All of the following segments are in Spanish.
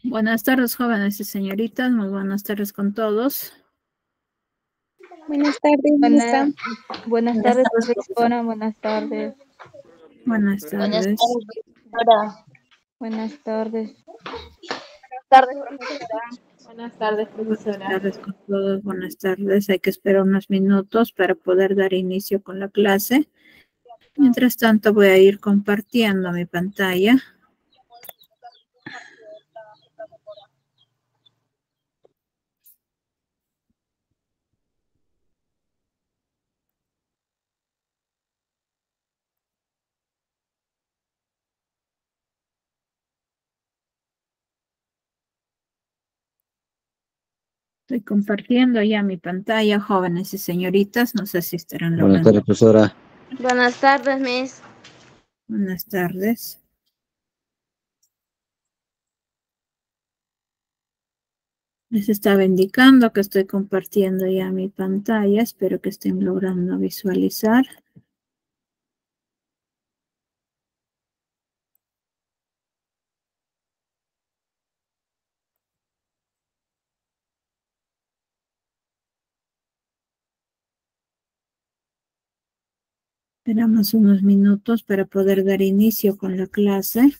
Buenas tardes, jóvenes y señoritas. Muy buenas tardes con todos. Buenas tardes, maestra. Buenas tardes, profesora. Buenas tardes. Buenas tardes. Buenas tardes. Buenas tardes, profesora. Buenas tardes con todos. Buenas tardes. Hay que esperar unos minutos para poder dar inicio con la clase. Mientras tanto, voy a ir compartiendo mi pantalla. Estoy compartiendo ya mi pantalla, jóvenes y señoritas. No sé si estarán logrando. Buenas tardes, profesora. Buenas tardes, Miss. Buenas tardes. Les estaba indicando que estoy compartiendo ya mi pantalla. Espero que estén logrando visualizar. Esperamos unos minutos para poder dar inicio con la clase.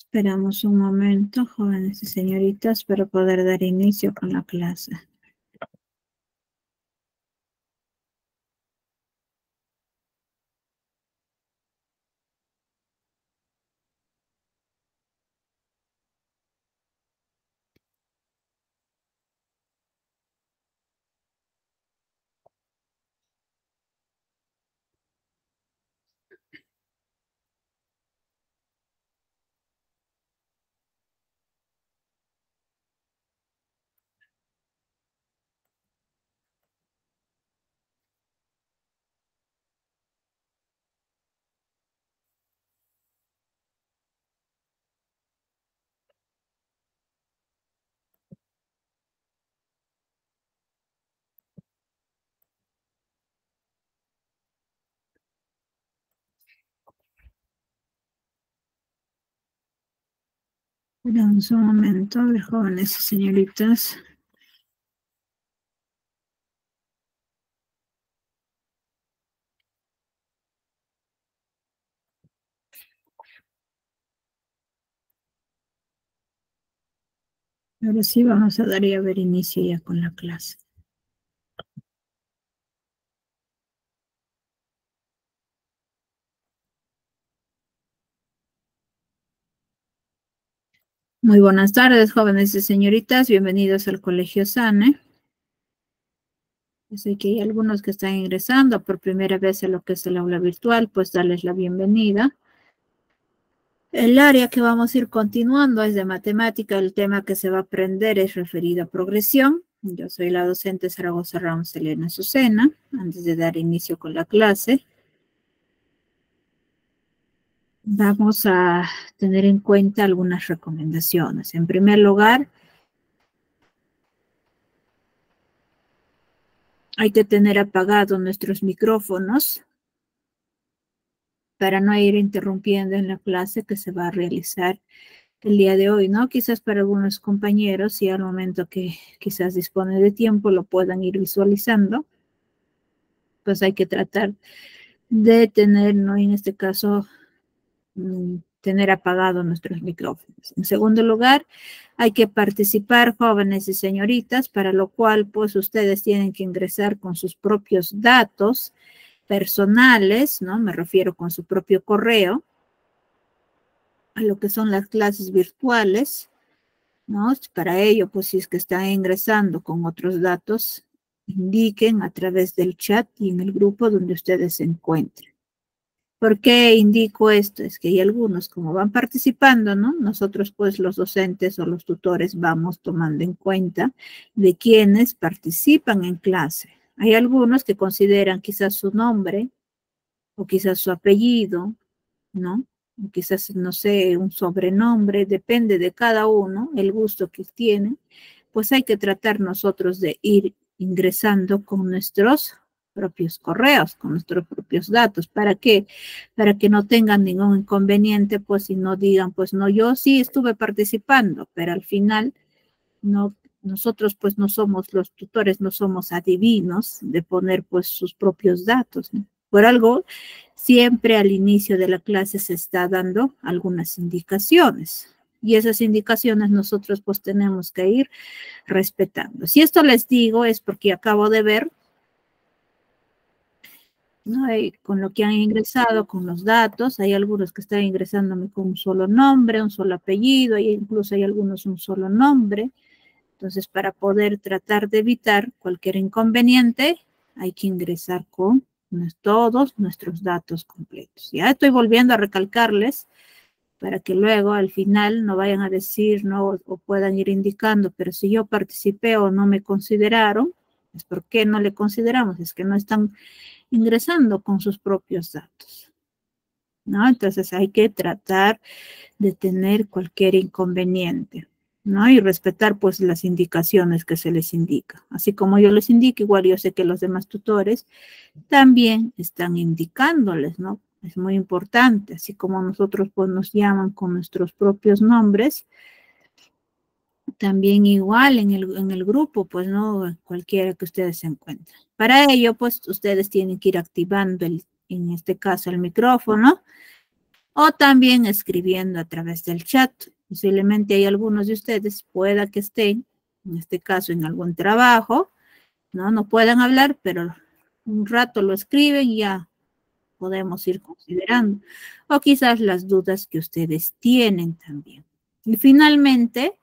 Esperamos un momento, jóvenes y señoritas, para poder dar inicio con la clase. Esperamos un momento, jóvenes y señoritas. Ahora sí vamos a dar y a ver inicio ya con la clase. Muy buenas tardes, jóvenes y señoritas. Bienvenidos al Colegio SANE. Yo sé que hay algunos que están ingresando por primera vez a lo que es el aula virtual, pues darles la bienvenida. El área que vamos a ir continuando es de matemática. El tema que se va a aprender es referido a progresión. Yo soy la docente Zaragoza Ramos Elena Azucena. Antes de dar inicio con la clase, vamos a tener en cuenta algunas recomendaciones. En primer lugar, hay que tener apagados nuestros micrófonos para no ir interrumpiendo en la clase que se va a realizar el día de hoy, ¿no? Quizás para algunos compañeros, y al momento que quizás dispone de tiempo, lo puedan ir visualizando, pues hay que tratar de tener, ¿no? En este caso, tener apagados nuestros micrófonos. En segundo lugar, hay que participar, jóvenes y señoritas, para lo cual, pues, ustedes tienen que ingresar con sus propios datos personales, ¿no? Me refiero con su propio correo, a lo que son las clases virtuales. ¿no? Para ello, pues si es que están ingresando con otros datos, indiquen a través del chat y en el grupo donde ustedes se encuentren. ¿Por qué indico esto? Es que hay algunos, como van participando, ¿no? Nosotros, pues, los docentes o los tutores vamos tomando en cuenta de quienes participan en clase. Hay algunos que consideran quizás su nombre o quizás su apellido, ¿no? O quizás, no sé, un sobrenombre, depende de cada uno, el gusto que tiene, pues hay que tratar nosotros de ir ingresando con nuestros propios correos, con nuestros propios datos. ¿Para qué? Para que no tengan ningún inconveniente, pues, y no digan, pues, no, yo sí estuve participando, pero al final no, nosotros, pues, no somos los tutores, no somos adivinos de poner, pues, sus propios datos, ¿no? Por algo, siempre al inicio de la clase se está dando algunas indicaciones. Y esas indicaciones nosotros pues tenemos que ir respetando. Si esto les digo es porque acabo de ver, ¿no? Con lo que han ingresado, con los datos, hay algunos que están ingresándome con un solo nombre, un solo apellido, y incluso hay algunos un solo nombre. Entonces, para poder tratar de evitar cualquier inconveniente, hay que ingresar con todos nuestros datos completos. Ya estoy volviendo a recalcarles para que luego al final no vayan a decir, no, o puedan ir indicando, pero si yo participé o no me consideraron, es porque no le consideramos, es que no están ingresando con sus propios datos, ¿no? Entonces hay que tratar de tener cualquier inconveniente, ¿no? Y respetar pues las indicaciones que se les indica. Así como yo les indico, igual yo sé que los demás tutores también están indicándoles, ¿no? Es muy importante, así como nosotros pues nos llaman con nuestros propios nombres, también igual en el grupo, pues no, cualquiera que ustedes se encuentren. Para ello, pues ustedes tienen que ir activando en este caso el micrófono o también escribiendo a través del chat. Posiblemente hay algunos de ustedes pueda que estén, en este caso en algún trabajo, ¿no? No puedan hablar, pero un rato lo escriben y ya podemos ir considerando. O quizás las dudas que ustedes tienen también. Y finalmente,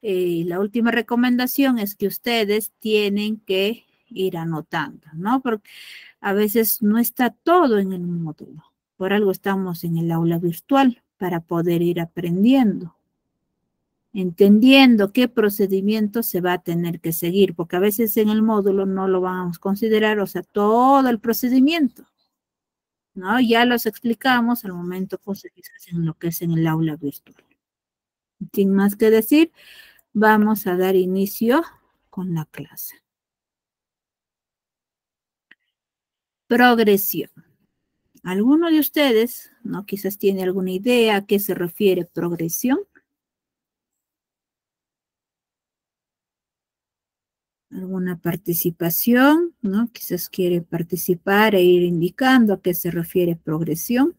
la última recomendación es que ustedes tienen que ir anotando, ¿no? Porque a veces no está todo en el módulo. Por algo estamos en el aula virtual para poder ir aprendiendo, entendiendo qué procedimiento se va a tener que seguir, porque a veces en el módulo no lo vamos a considerar, o sea, todo el procedimiento, ¿no? Ya los explicamos al momento, pues, quizás en lo que es en el aula virtual. Sin más que decir, vamos a dar inicio con la clase. Progresión. ¿Alguno de ustedes, no, quizás tiene alguna idea a qué se refiere progresión? ¿Alguna participación? ¿No? Quizás quiere participar e ir indicando a qué se refiere progresión.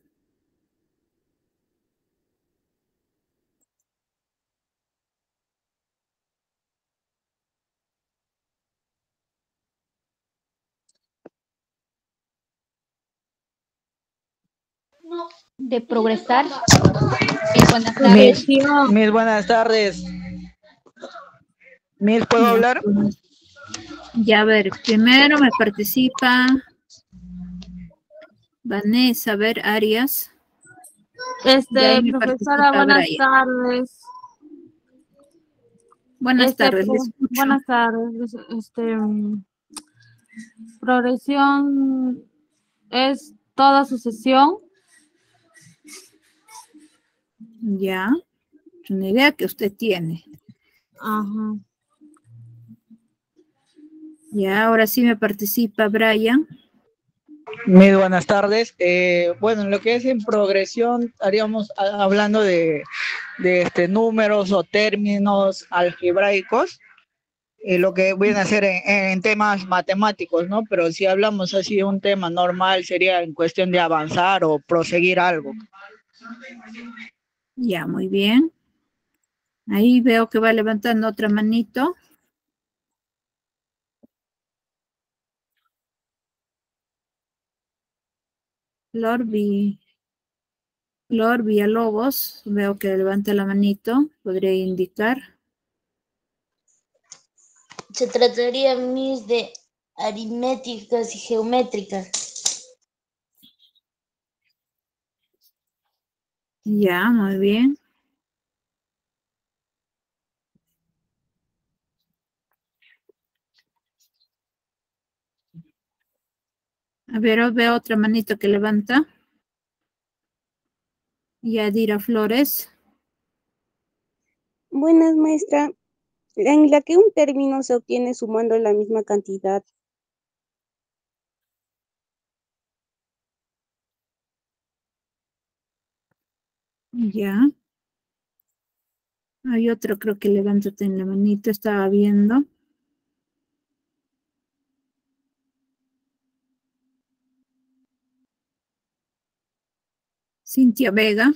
De progresar. Buenas tardes. Mil buenas tardes. Mil, ¿puedo Ya, hablar? pues, ya, a ver, primero me participa Vanessa, a ver, Arias. Y ahí me Profesora, participa buenas Brian. tardes. Buenas tardes, les escucho. Buenas tardes. Progresión es toda sucesión. Ya, es una idea que usted tiene. Ajá. Ya, ahora sí me participa Brian. Mil buenas tardes. Bueno, en lo que es en progresión, estaríamos hablando de números o términos algebraicos, lo que viene a ser en temas matemáticos, ¿no? Pero si hablamos así de un tema normal, sería en cuestión de avanzar o proseguir algo. Ya, muy bien. Ahí veo que va levantando otra manito. Flor Villalobos, veo que levanta la manito, podría indicar. Se trataría, Miss, de aritméticas y geométricas. Ya, muy bien. A ver, veo otra manito que levanta. Yadira Flores. Buenas, maestra. En la que un término se obtiene sumando la misma cantidad. Ya. Hay otro, creo que levántate en la manito, estaba viendo. Cintia Vega.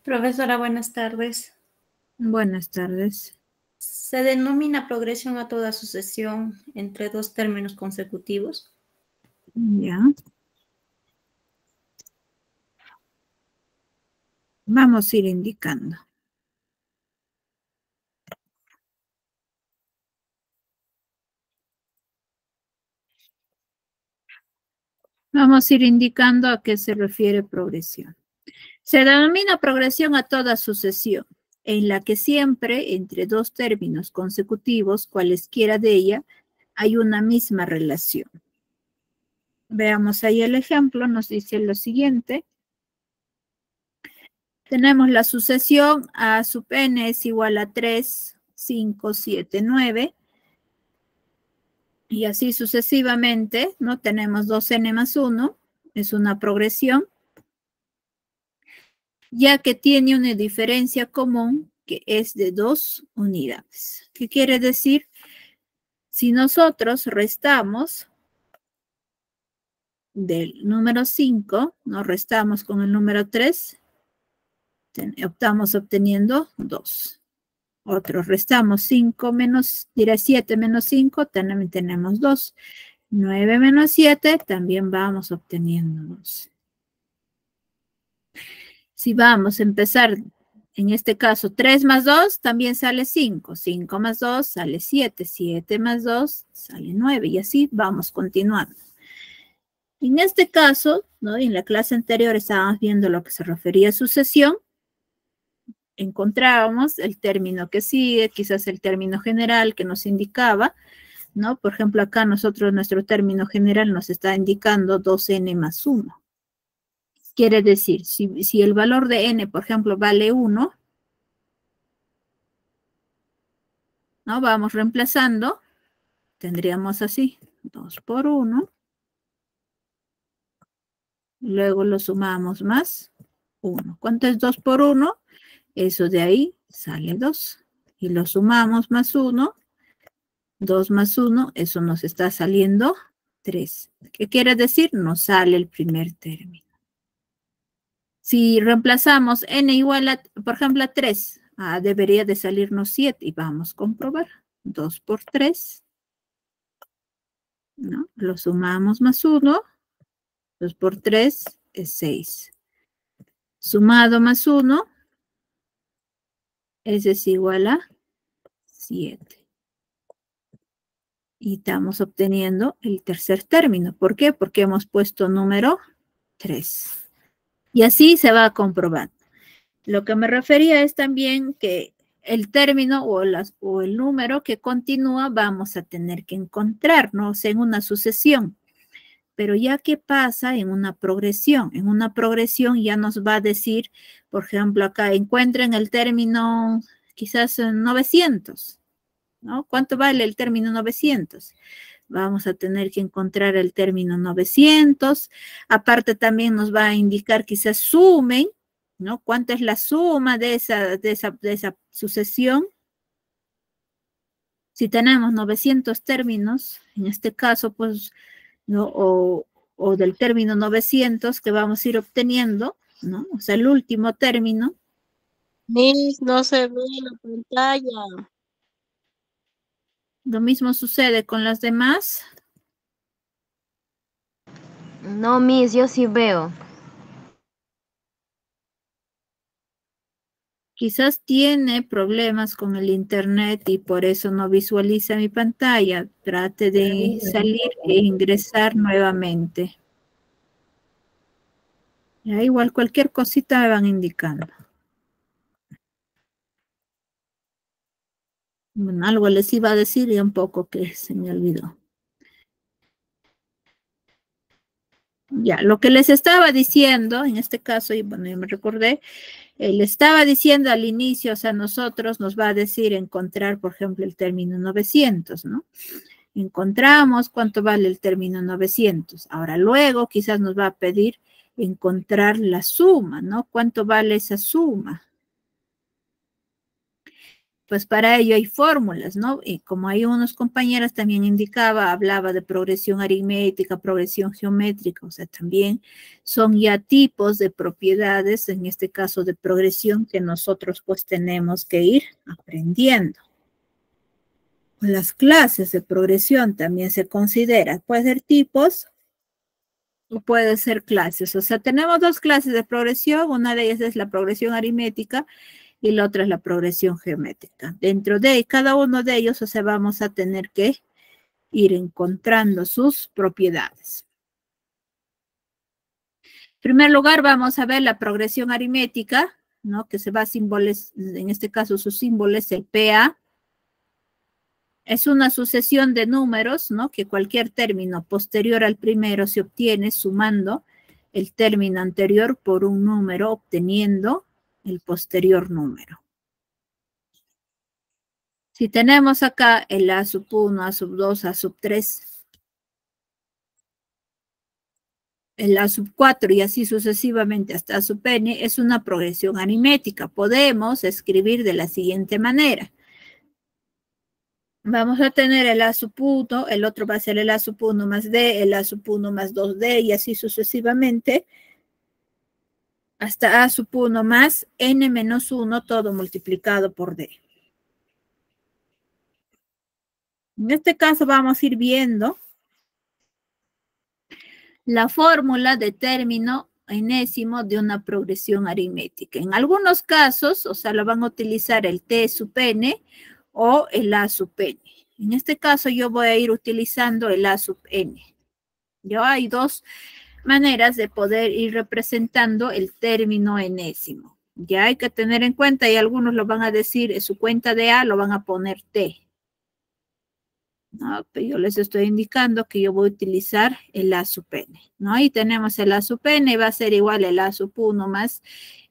Profesora, buenas tardes. Buenas tardes. ¿Se denomina progresión a toda sucesión entre dos términos consecutivos? Ya. Vamos a ir indicando. Vamos a ir indicando a qué se refiere progresión. Se denomina progresión a toda sucesión, en la que siempre entre dos términos consecutivos, cualesquiera de ella, hay una misma relación. Veamos ahí el ejemplo, nos dice lo siguiente. Tenemos la sucesión a sub n es igual a 3, 5, 7, 9. Y así sucesivamente, ¿no? Tenemos 2n más 1, es una progresión, ya que tiene una diferencia común que es de 2 unidades. ¿Qué quiere decir? Si nosotros restamos del número 5, nos restamos con el número 3, optamos obteniendo 2. Otro, restamos 5 menos, diré 7 menos 5, también tenemos 2. 9 menos 7, también vamos obteniendo 2. Si vamos a empezar, en este caso, 3 más 2, también sale 5. 5 más 2 sale 7. 7 más 2 sale 9. Y así vamos continuando. En este caso, ¿no? En la clase anterior estábamos viendo lo que se refería a sucesión. Encontrábamos el término que sigue, quizás el término general que nos indicaba, ¿no? Por ejemplo, acá nosotros, nuestro término general nos está indicando 2n más 1. Quiere decir, si el valor de n, por ejemplo, vale 1, ¿no? Vamos reemplazando, tendríamos así, 2 por 1, luego lo sumamos más 1. ¿Cuánto es 2 por 1? Eso de ahí sale 2. Y lo sumamos más 1, 2 más 1, eso nos está saliendo 3. ¿Qué quiere decir? Nos sale el primer término. Si reemplazamos n igual a, por ejemplo, a 3, debería de salirnos 7 y vamos a comprobar. 2 por 3, ¿no? Lo sumamos más 1, 2 por 3 es 6. Sumado más 1, ese es igual a 7. Y estamos obteniendo el tercer término. ¿Por qué? Porque hemos puesto número 3. Y así se va comprobando. Lo que me refería es también que el término o el número que continúa vamos a tener que encontrarnos en una sucesión. Pero ya que pasa en una progresión ya nos va a decir, por ejemplo, acá encuentren el término quizás 900, ¿no? ¿Cuánto vale el término 900? Vamos a tener que encontrar el término 900. Aparte también nos va a indicar quizás sumen, ¿no? ¿Cuánto es la suma de esa sucesión? Si tenemos 900 términos, en este caso, pues, ¿no? O del término 900 que vamos a ir obteniendo, ¿no? O sea, el último término. Miss, no se ve la pantalla. Lo mismo sucede con las demás. No, Miss, yo sí veo. Quizás tiene problemas con el internet y por eso no visualiza mi pantalla. Trate de salir e ingresar nuevamente. Ya, igual cualquier cosita me van indicando. Bueno, algo les iba a decir y un poco que se me olvidó. Ya, lo que les estaba diciendo, en este caso, y bueno, yo me recordé, le estaba diciendo al inicio, o sea, nosotros nos va a decir encontrar, por ejemplo, el término 900, ¿no? Encontramos cuánto vale el término 900. Ahora, luego quizás nos va a pedir encontrar la suma, ¿no? ¿Cuánto vale esa suma? Pues para ello hay fórmulas, ¿no? Y como hay unos compañeros también hablaba de progresión aritmética, progresión geométrica, o sea, también son ya tipos de propiedades, en este caso de progresión, que nosotros pues tenemos que ir aprendiendo. Las clases de progresión también se consideran, puede ser tipos o puede ser clases. O sea, tenemos dos clases de progresión, una de ellas es la progresión aritmética y la otra es la progresión geométrica. Dentro de cada uno de ellos, o sea, vamos a tener que ir encontrando sus propiedades. En primer lugar, vamos a ver la progresión aritmética, ¿no? Que se va a simbolizar, en este caso su símbolo es el PA. Es una sucesión de números, ¿no? Que cualquier término posterior al primero se obtiene sumando el término anterior por un número, obteniendo el posterior número. Si tenemos acá el A sub 1, A sub 2, A sub 3, el A sub 4 y así sucesivamente hasta A sub n, es una progresión aritmética. Podemos escribir de la siguiente manera. Vamos a tener el A sub 1, el otro va a ser el A sub 1 más D, el A sub 1 más 2D y así sucesivamente hasta A sub 1 más N menos 1, todo multiplicado por D. En este caso vamos a ir viendo la fórmula de término enésimo de una progresión aritmética. En algunos casos, o sea, lo van a utilizar el T sub n o el A sub n. En este caso yo voy a ir utilizando el A sub n. Ya hay dos maneras de poder ir representando el término enésimo. Ya hay que tener en cuenta, y algunos lo van a decir, en su cuenta de A lo van a poner T. ¿No? Pero yo les estoy indicando que yo voy a utilizar el A sub n. ¿No? Ahí tenemos el A sub n, va a ser igual el A sub 1 más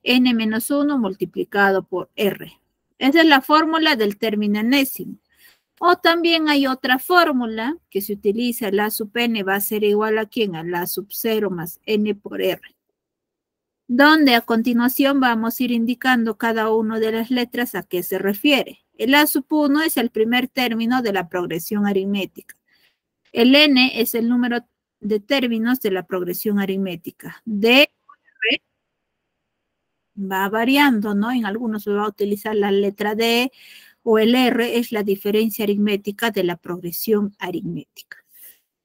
n menos 1 multiplicado por R. Esa es la fórmula del término enésimo. O también hay otra fórmula que se utiliza, el A sub n va a ser igual a ¿quién? Al A sub 0 más n por R. Donde a continuación vamos a ir indicando cada una de las letras a qué se refiere. El A sub 1 es el primer término de la progresión aritmética. El n es el número de términos de la progresión aritmética. D va variando, ¿no? En algunos se va a utilizar la letra D o el R es la diferencia aritmética de la progresión aritmética.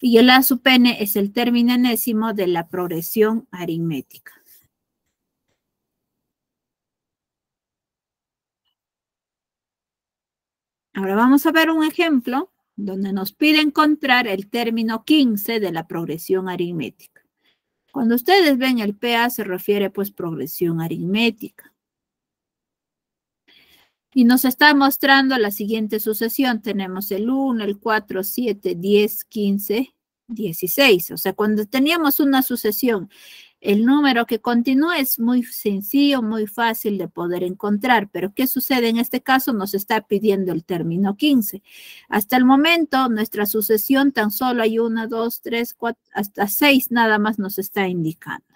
Y el A sub n es el término enésimo de la progresión aritmética. Ahora vamos a ver un ejemplo donde nos pide encontrar el término 15 de la progresión aritmética. Cuando ustedes ven el PA se refiere pues progresión aritmética. Y nos está mostrando la siguiente sucesión. Tenemos el 1, el 4, 7, 10, 15, 16. O sea, cuando teníamos una sucesión, el número que continúa es muy sencillo, muy fácil de poder encontrar. Pero ¿qué sucede en este caso? Nos está pidiendo el término 15. Hasta el momento, nuestra sucesión tan solo hay 1, 2, 3, 4, hasta 6 nada más nos está indicando.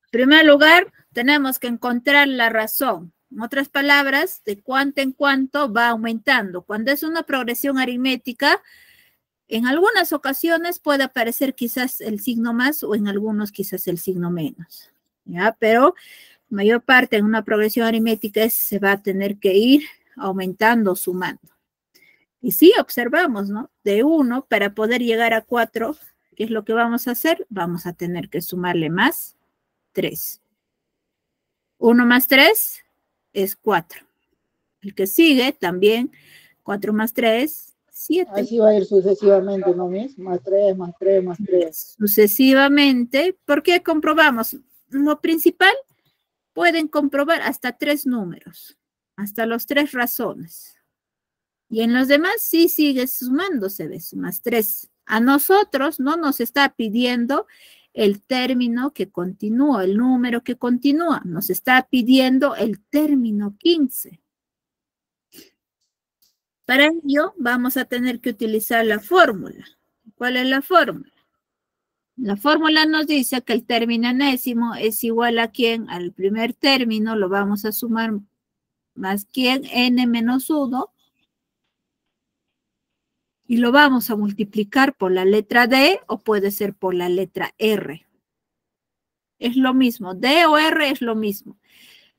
En primer lugar, tenemos que encontrar la razón. En otras palabras, de cuánto en cuánto va aumentando. Cuando es una progresión aritmética, en algunas ocasiones puede aparecer quizás el signo más o en algunos quizás el signo menos. ¿Ya? Pero la mayor parte en una progresión aritmética se va a tener que ir aumentando, sumando. Y sí, observamos, ¿no? De 1 para poder llegar a 4, ¿qué es lo que vamos a hacer? Vamos a tener que sumarle más 3. 1 más 3 es 4. El que sigue también, 4 más 3, 7. Así va a ir sucesivamente, ¿no, Miss? Más 3, más 3, más 3. Sucesivamente. ¿Por qué comprobamos? Lo principal, pueden comprobar hasta 3 números, hasta los 3 razones. Y en los demás sí sigue sumándose, ¿ves? Más 3. A nosotros no nos está pidiendo el término que continúa, el número que continúa. Nos está pidiendo el término 15. Para ello vamos a tener que utilizar la fórmula. ¿Cuál es la fórmula? La fórmula nos dice que el término enésimo es igual a quién, al primer término lo vamos a sumar más quién, n menos 1, y lo vamos a multiplicar por la letra D o puede ser por la letra R. Es lo mismo, D o R es lo mismo.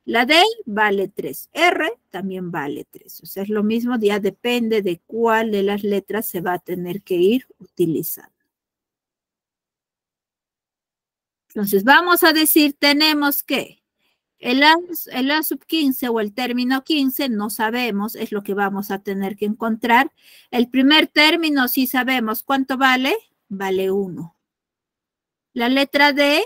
La D vale 3, R también vale 3. O sea, es lo mismo, ya depende de cuál de las letras se va a tener que ir utilizando. Entonces, vamos a decir, tenemos que el A sub 15 o el término 15, no sabemos, es lo que vamos a tener que encontrar. El primer término sí sabemos, ¿cuánto vale? Vale 1. La letra D,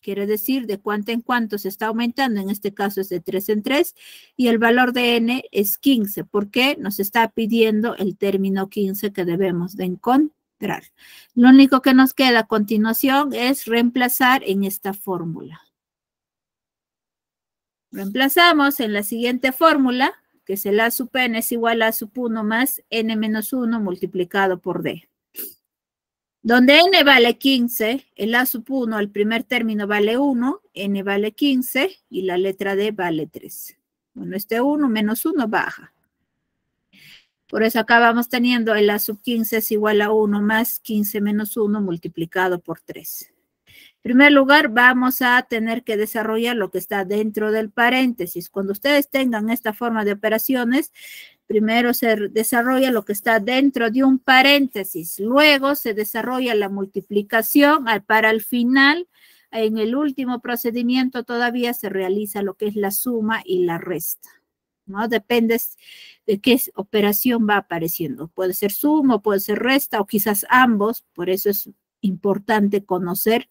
quiere decir de cuánto en cuánto se está aumentando, en este caso es de 3 en 3, y el valor de N es 15, porque nos está pidiendo el término 15 que debemos de encontrar. Lo único que nos queda a continuación es reemplazar en esta fórmula. Reemplazamos en la siguiente fórmula, que es el A sub n es igual a A sub 1 más n menos 1 multiplicado por D. Donde n vale 15, el A sub 1, el primer término vale 1, n vale 15 y la letra D vale 3. Bueno, este 1 menos 1 baja. Por eso acá vamos teniendo el A sub 15 es igual a 1 más 15 menos 1 multiplicado por 3. En primer lugar, vamos a tener que desarrollar lo que está dentro del paréntesis. Cuando ustedes tengan esta forma de operaciones, primero se desarrolla lo que está dentro de un paréntesis. Luego se desarrolla la multiplicación. Para el final, en el último procedimiento, todavía se realiza lo que es la suma y la resta, ¿no? Depende de qué operación va apareciendo. Puede ser suma, puede ser resta o quizás ambos. Por eso es importante conocer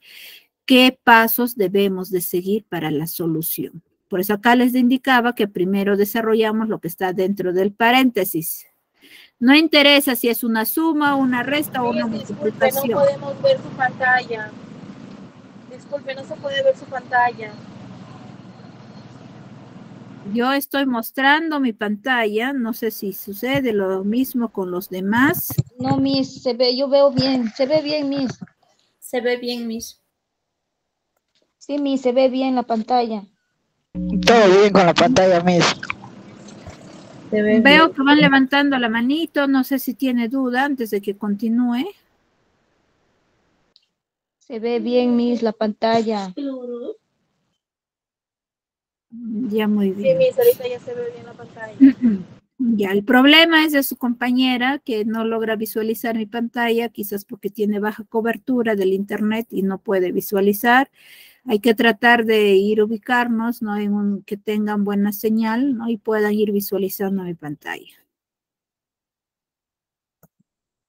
qué pasos debemos de seguir para la solución. Por eso acá les indicaba que primero desarrollamos lo que está dentro del paréntesis. No interesa si es una suma, una resta o una multiplicación. Disculpe, no podemos ver su pantalla. Disculpe, no se puede ver su pantalla. Yo estoy mostrando mi pantalla. No sé si sucede lo mismo con los demás. No, Miss, se ve, yo veo bien. Se ve bien, Miss. Se ve bien, Miss. Sí, Miss, se ve bien la pantalla. Todo bien con la pantalla, Miss. Veo que van levantando la manito. No sé si tiene duda antes de que continúe. Se ve bien, Miss, la pantalla. Ya, muy bien. Sí, Miss, ahorita ya se ve bien la pantalla. Ya, el problema es de su compañera que no logra visualizar mi pantalla, quizás porque tiene baja cobertura del internet y no puede visualizar. Hay que tratar de ir ubicarnos, ¿no? En que tengan buena señal, ¿no? Y puedan ir visualizando mi pantalla.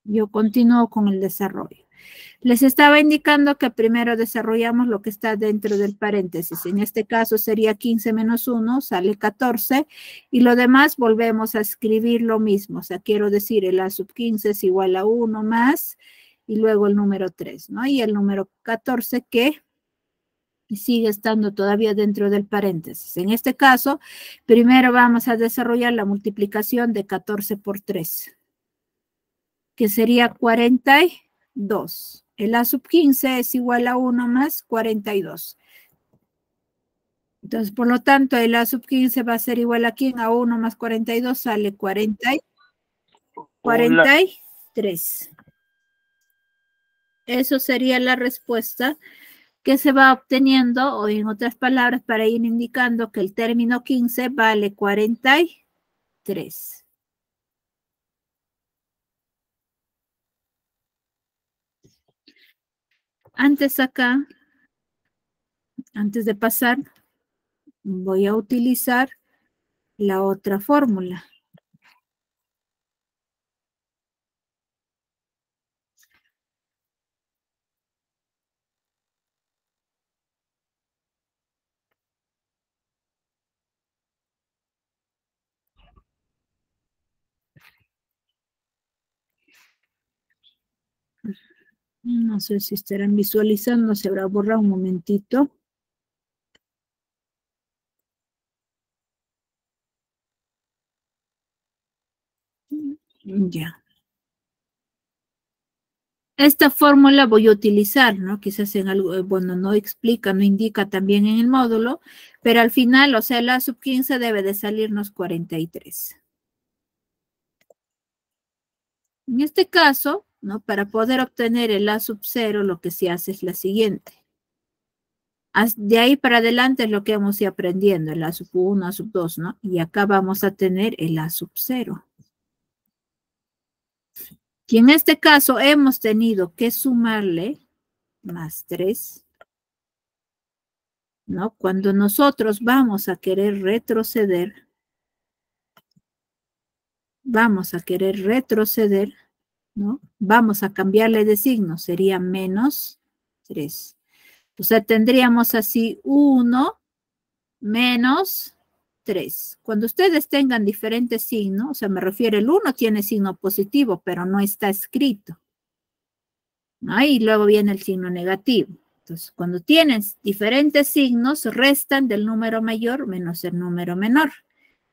Yo continúo con el desarrollo. Les estaba indicando que primero desarrollamos lo que está dentro del paréntesis. En este caso sería 15 menos 1, sale 14. Y lo demás volvemos a escribir lo mismo. O sea, quiero decir el A sub 15 es igual a 1 más y luego el número 3, ¿no? Y el número 14 que sigue estando todavía dentro del paréntesis. En este caso, primero vamos a desarrollar la multiplicación de 14 por 3, que sería 42. El A sub 15 es igual a 1 más 42. Entonces, por lo tanto, el A sub 15 va a ser igual a ¿quién? A 1 más 42 sale 43. Eso sería la respuesta que se va obteniendo, o en otras palabras, para ir indicando que el término 15 vale 43. Antes acá, antes de pasar, voy a utilizar la otra fórmula. No sé si estarán visualizando, se habrá borrado un momentito. Ya. Esta fórmula voy a utilizar, ¿no? Quizás en algo, bueno, no explica, no indica también en el módulo, pero al final, o sea, la sub 15 debe de salirnos 43. En este caso, ¿no? Para poder obtener el A sub 0, lo que se hace es la siguiente. De ahí para adelante es lo que hemos ido aprendiendo, el A sub 1, A sub 2, ¿no? Y acá vamos a tener el A sub 0. Y en este caso hemos tenido que sumarle más 3, ¿no? Cuando nosotros vamos a querer retroceder, ¿no? Vamos a cambiarle de signo, sería menos 3. O sea, tendríamos así 1 menos 3. Cuando ustedes tengan diferentes signos, o sea, me refiero, el 1 tiene signo positivo, pero no está escrito, ¿no? Y luego viene el signo negativo. Entonces, cuando tienen diferentes signos, restan del número mayor menos el número menor.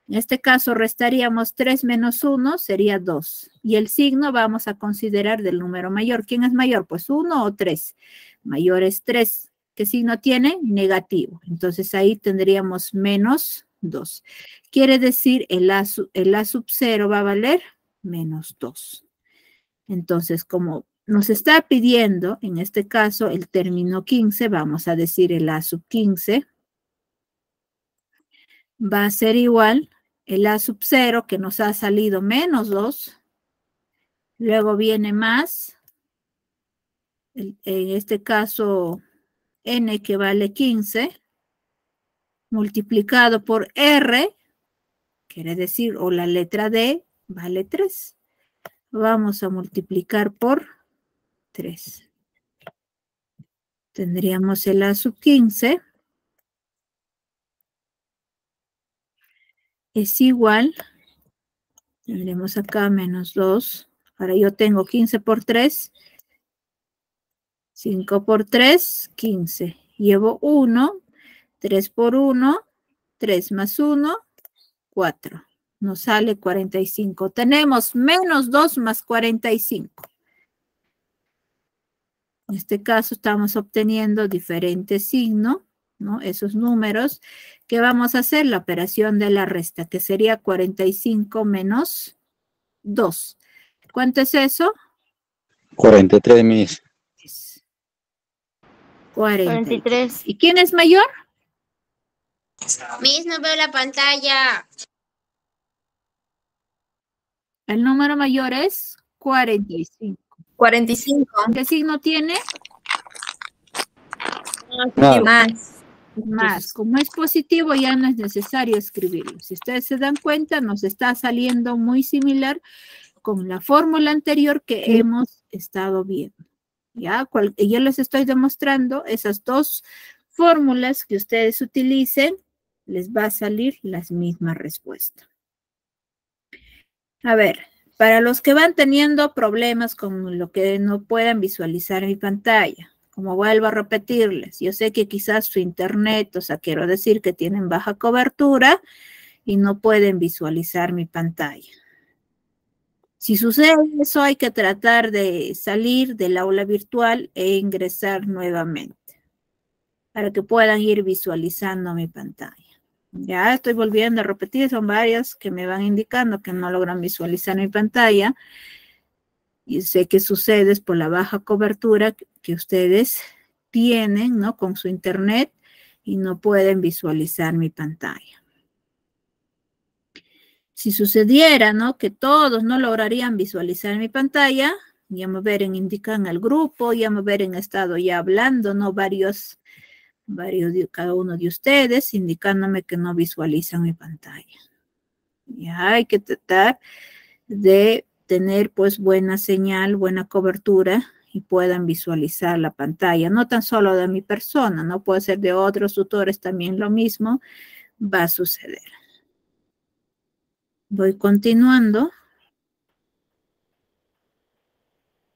En este caso, restaríamos 3 menos 1, sería 2. Y el signo vamos a considerar del número mayor. ¿Quién es mayor? Pues 1 o 3. Mayor es 3. ¿Qué signo tiene? Negativo. Entonces, ahí tendríamos menos 2. Quiere decir, el A sub 0 va a valer menos 2. Entonces, como nos está pidiendo, en este caso, el término 15, vamos a decir el A sub 15, va a ser igual el A sub 0, que nos ha salido menos 2, luego viene más, en este caso, n que vale 15, multiplicado por r, quiere decir, o la letra D, vale 3. Vamos a multiplicar por 3. Tendríamos el A sub 15 es igual, tendremos acá menos 2. Ahora yo tengo 15 por 3, 5 por 3, 15. Llevo 1, 3 por 1, 3 más 1, 4. Nos sale 45. Tenemos menos 2 más 45. En este caso estamos obteniendo diferentes signos, ¿no? Esos números que vamos a hacer la operación de la resta, que sería 45 menos 2. ¿Cuánto es eso? 43, mis. 43. ¿Y quién es mayor? Miss, no veo la pantalla. El número mayor es 45. 45. ¿Qué signo tiene? Más. Como es positivo, ya no es necesario escribirlo. Si ustedes se dan cuenta, nos está saliendo muy similar con la fórmula anterior que hemos estado viendo. ¿Ya? Yo les estoy demostrando esas dos fórmulas que ustedes utilicen, les va a salir las mismas respuestas. A ver, para los que van teniendo problemas con lo que no puedan visualizar mi pantalla, como vuelvo a repetirles, yo sé que quizás su internet, o sea, quiero decir que tienen baja cobertura y no pueden visualizar mi pantalla. Si sucede eso, hay que tratar de salir del aula virtual e ingresar nuevamente para que puedan ir visualizando mi pantalla. Ya estoy volviendo a repetir, son varias que me van indicando que no logran visualizar mi pantalla. Y sé que sucede por la baja cobertura que ustedes tienen, ¿no? Con su internet y no pueden visualizar mi pantalla. Si sucediera, ¿no? Que todos no lograrían visualizar mi pantalla, ya me verán, indican al grupo, ya me verán estado ya hablando, ¿no? Varios cada uno de ustedes, indicándome que no visualizan mi pantalla. Ya hay que tratar de tener pues buena señal, buena cobertura y puedan visualizar la pantalla. No tan solo de mi persona, no puede ser de otros tutores también lo mismo va a suceder. Voy continuando.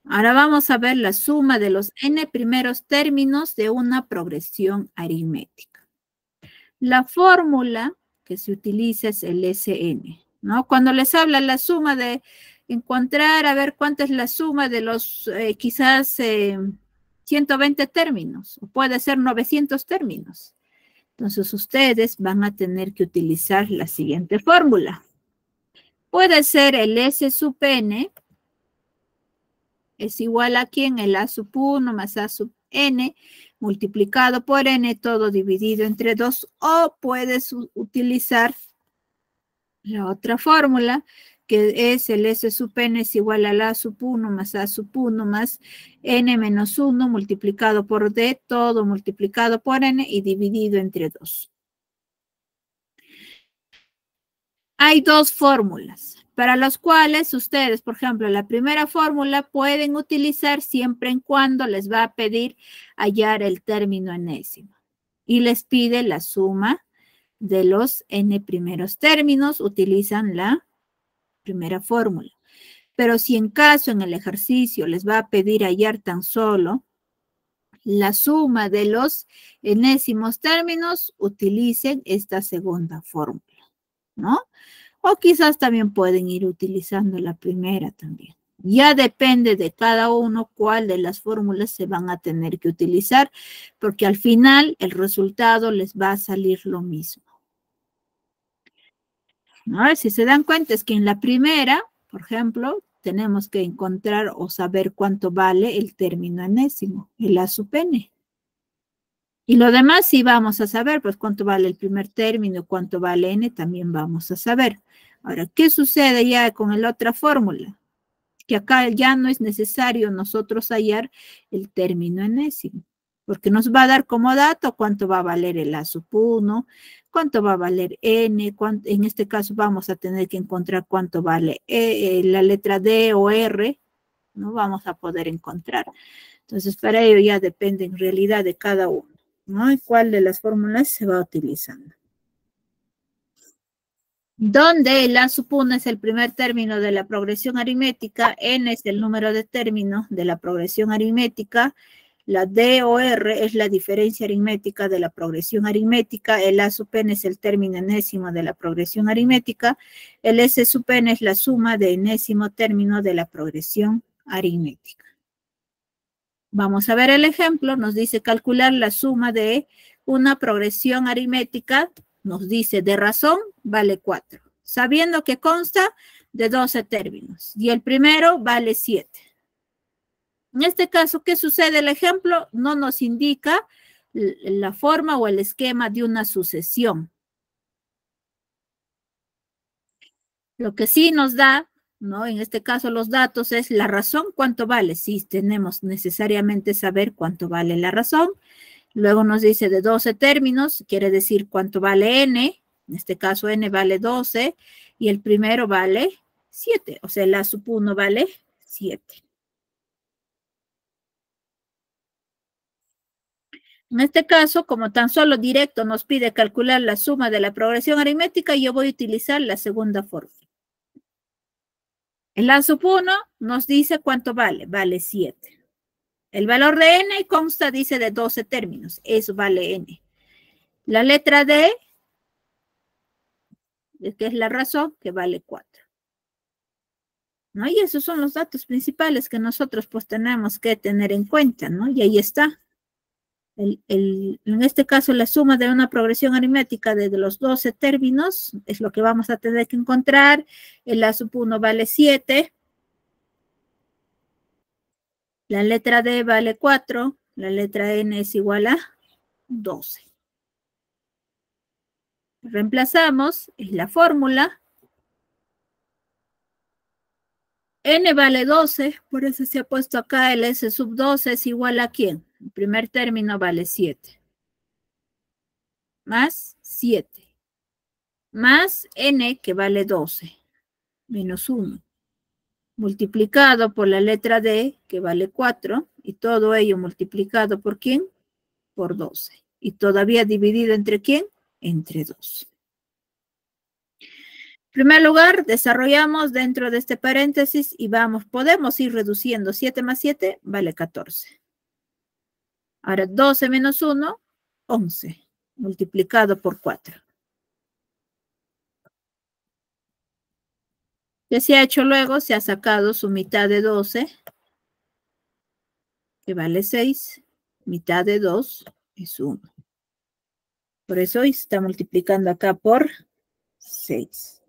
Ahora vamos a ver la suma de los n primeros términos de una progresión aritmética. La fórmula que se utiliza es el SN, ¿no? Cuando les habla la suma de encontrar, a ver cuánta es la suma de los quizás 120 términos, o puede ser 900 términos. Entonces ustedes van a tener que utilizar la siguiente fórmula. Puede ser el S sub n es igual a ¿quién? El A sub 1 más A sub n multiplicado por n, todo dividido entre 2, o puedes utilizar la otra fórmula, que es el S sub n es igual al A sub 1 más A sub 1 más n menos 1 multiplicado por d, todo multiplicado por n y dividido entre 2. Hay dos fórmulas para las cuales ustedes, por ejemplo, la primera fórmula pueden utilizar siempre en cuando les va a pedir hallar el término enésimo y les pide la suma de los n primeros términos, utilizan la primera fórmula. Pero si en caso en el ejercicio les va a pedir hallar tan solo la suma de los enésimos términos, utilicen esta segunda fórmula, ¿no? O quizás también pueden ir utilizando la primera también. Ya depende de cada uno cuál de las fórmulas se van a tener que utilizar, porque al final el resultado les va a salir lo mismo. A ver, si se dan cuenta es que en la primera, por ejemplo, tenemos que encontrar o saber cuánto vale el término enésimo, el A sub n. Y lo demás sí vamos a saber, pues cuánto vale el primer término, cuánto vale n, también vamos a saber. Ahora, ¿qué sucede ya con la otra fórmula? Que acá ya no es necesario nosotros hallar el término enésimo, porque nos va a dar como dato cuánto va a valer el A sub 1, cuánto va a valer n, en este caso vamos a tener que encontrar cuánto vale la letra D o R, no vamos a poder encontrar. Entonces, para ello ya depende en realidad de cada uno, ¿no? Y cuál de las fórmulas se va utilizando. Donde el A sub 1 es el primer término de la progresión aritmética, n es el número de términos de la progresión aritmética, la D o R es la diferencia aritmética de la progresión aritmética, el A sub n es el término enésimo de la progresión aritmética, el S sub n es la suma de enésimo término de la progresión aritmética. Vamos a ver el ejemplo, nos dice calcular la suma de una progresión aritmética, nos dice de razón vale 4, sabiendo que consta de 12 términos y el primero vale 7. En este caso, ¿qué sucede? El ejemplo no nos indica la forma o el esquema de una sucesión. Lo que sí nos da, ¿no? En este caso los datos es la razón, ¿cuánto vale? Sí, tenemos necesariamente saber cuánto vale la razón. Luego nos dice de 12 términos, quiere decir cuánto vale n, en este caso n vale 12 y el primero vale 7, o sea, el A sub 1 vale 7. En este caso, como tan solo directo nos pide calcular la suma de la progresión aritmética, yo voy a utilizar la segunda fórmula. El A sub 1 nos dice cuánto vale, vale 7. El valor de n consta, dice, de 12 términos. Eso vale n. La letra D, que es la razón, que vale 4. ¿No? Y esos son los datos principales que nosotros pues tenemos que tener en cuenta, ¿no? Y ahí está. En este caso, la suma de una progresión aritmética de los 12 términos es lo que vamos a tener que encontrar. El A sub 1 vale 7. La letra D vale 4, la letra N es igual a 12. Reemplazamos en la fórmula. N vale 12, por eso se ha puesto acá el S sub 12 es igual a ¿quién? El primer término vale 7. más 7, más n que vale 12, menos 1, multiplicado por la letra D que vale 4, y todo ello multiplicado por ¿quién? Por 12. Y todavía dividido entre ¿quién? Entre 2. En primer lugar, desarrollamos dentro de este paréntesis y podemos ir reduciendo. 7 más 7 vale 14. Ahora 12 menos 1, 11, multiplicado por 4. ¿Qué se ha hecho luego? Se ha sacado su mitad de 12, que vale 6, mitad de 2 es 1. Por eso hoy se está multiplicando acá por 6.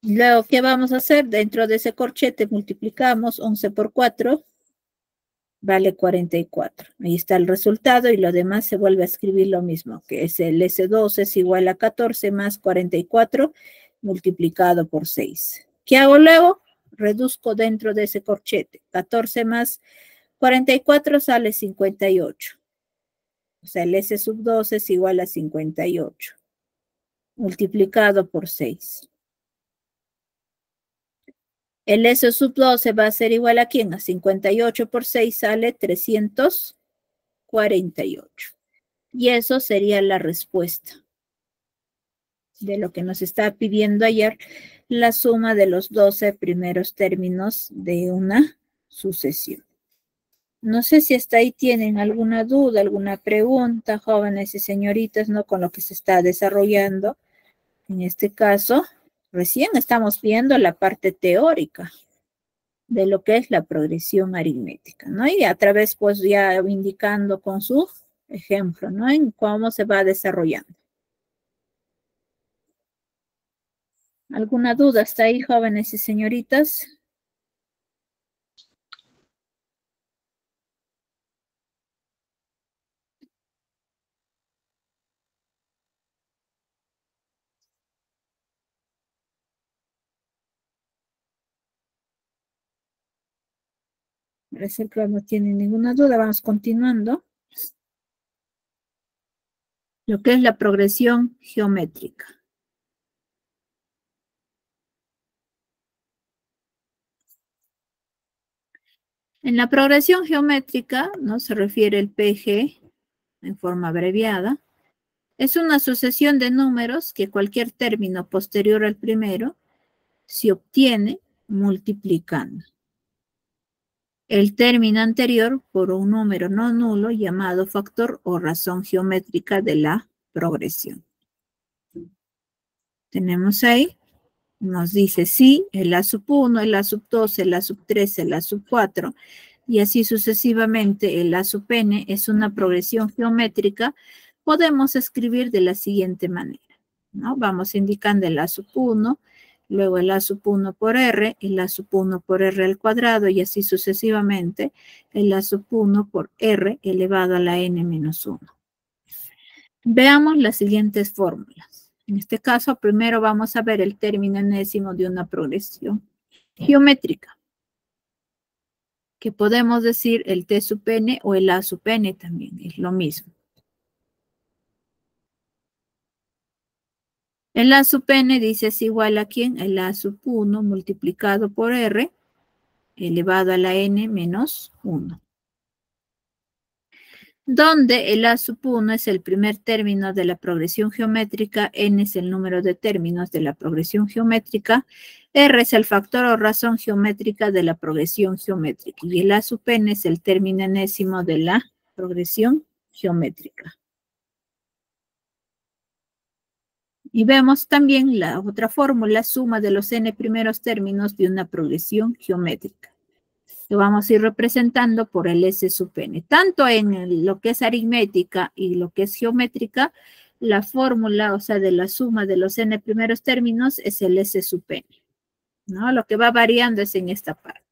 Luego, ¿qué vamos a hacer? Dentro de ese corchete multiplicamos 11 por 4, vale 44. Ahí está el resultado y lo demás se vuelve a escribir lo mismo, que es el S2 es igual a 14 más 44 multiplicado por 6. ¿Qué hago luego? Reduzco dentro de ese corchete. 14 más 44 sale 58. O sea, el S sub 2 es igual a 58 multiplicado por 6. El S sub 12 va a ser igual a ¿quién? A 58 por 6 sale 348. Y eso sería la respuesta de lo que nos está pidiendo ayer, la suma de los 12 primeros términos de una sucesión. No sé si hasta ahí tienen alguna duda, alguna pregunta, jóvenes y señoritas, ¿no? Con lo que se está desarrollando. En este caso, recién estamos viendo la parte teórica de lo que es la progresión aritmética, ¿no? Y a través, pues, ya indicando con su ejemplo, ¿no? En cómo se va desarrollando. ¿Alguna duda hasta ahí, jóvenes y señoritas? Parece que no tienen ninguna duda. Vamos continuando. Lo que es la progresión geométrica. En la progresión geométrica, ¿no? Se refiere el PG en forma abreviada. Es una sucesión de números que cualquier término posterior al primero se obtiene multiplicando el término anterior por un número no nulo llamado factor o razón geométrica de la progresión. Tenemos ahí, nos dice sí, el A sub 1, el A sub 2, el A sub 3, el A sub 4, y así sucesivamente el A sub n es una progresión geométrica. Podemos escribir de la siguiente manera, ¿no? Vamos indicando el A sub 1, luego el A sub 1 por R, el A sub 1 por R al cuadrado, y así sucesivamente el A sub 1 por R elevado a la n menos 1. Veamos las siguientes fórmulas. En este caso, primero vamos a ver el término enésimo de una progresión geométrica, que podemos decir el T sub n o el A sub n también, es lo mismo. El A sub n dice es igual a ¿quién? El A sub 1 multiplicado por R elevado a la n menos 1. Donde el A sub 1 es el primer término de la progresión geométrica, n es el número de términos de la progresión geométrica, R es el factor o razón geométrica de la progresión geométrica, y el A sub n es el término enésimo de la progresión geométrica. Y vemos también la otra fórmula, suma de los n primeros términos de una progresión geométrica. Lo vamos a ir representando por el S sub n. Tanto en lo que es aritmética y lo que es geométrica, la fórmula, o sea, de la suma de los n primeros términos es el S sub n, ¿no? Lo que va variando es en esta parte.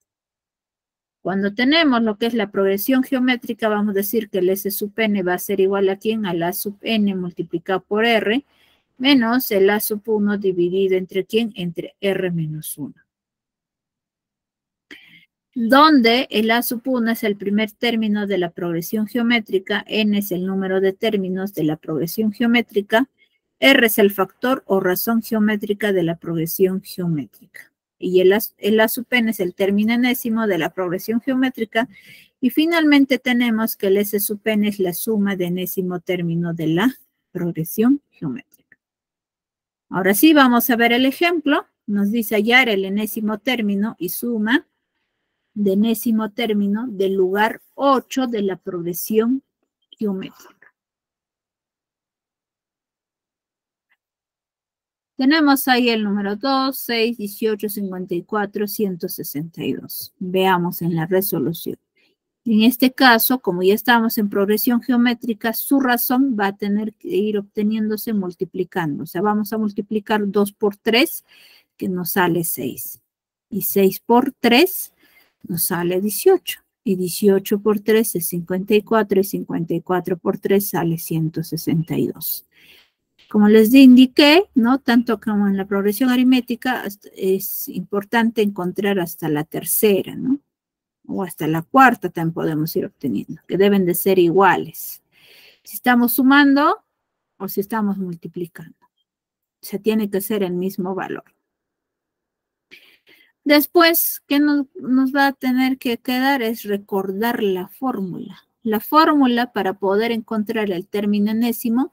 Cuando tenemos lo que es la progresión geométrica, vamos a decir que el S sub n va a ser igual a ¿quién? A la sub n multiplicado por R, menos el A sub 1 dividido entre ¿quién? Entre R menos 1. donde el A sub 1 es el primer término de la progresión geométrica, N es el número de términos de la progresión geométrica, R es el factor o razón geométrica de la progresión geométrica. Y el A sub n es el término enésimo de la progresión geométrica. Y finalmente tenemos que el S sub n es la suma de enésimo término de la progresión geométrica. Ahora sí, vamos a ver el ejemplo. Nos dice hallar el enésimo término y suma de enésimo término del lugar 8 de la progresión geométrica. Tenemos ahí el número 2, 6, 18, 54, 162. Veamos en la resolución. En este caso, como ya estamos en progresión geométrica, su razón va a tener que ir obteniéndose multiplicando. O sea, vamos a multiplicar 2 por 3, que nos sale 6. Y 6 por 3 nos sale 18. Y 18 por 3 es 54. Y 54 por 3 sale 162. Como les indiqué, ¿no? Tanto como en la progresión aritmética, es importante encontrar hasta la tercera, ¿no? O hasta la cuarta también podemos ir obteniendo, que deben de ser iguales. Si estamos sumando o si estamos multiplicando. O sea, tiene que ser el mismo valor. Después, ¿qué nos va a tener que quedar? Es recordar la fórmula. La fórmula para poder encontrar el término enésimo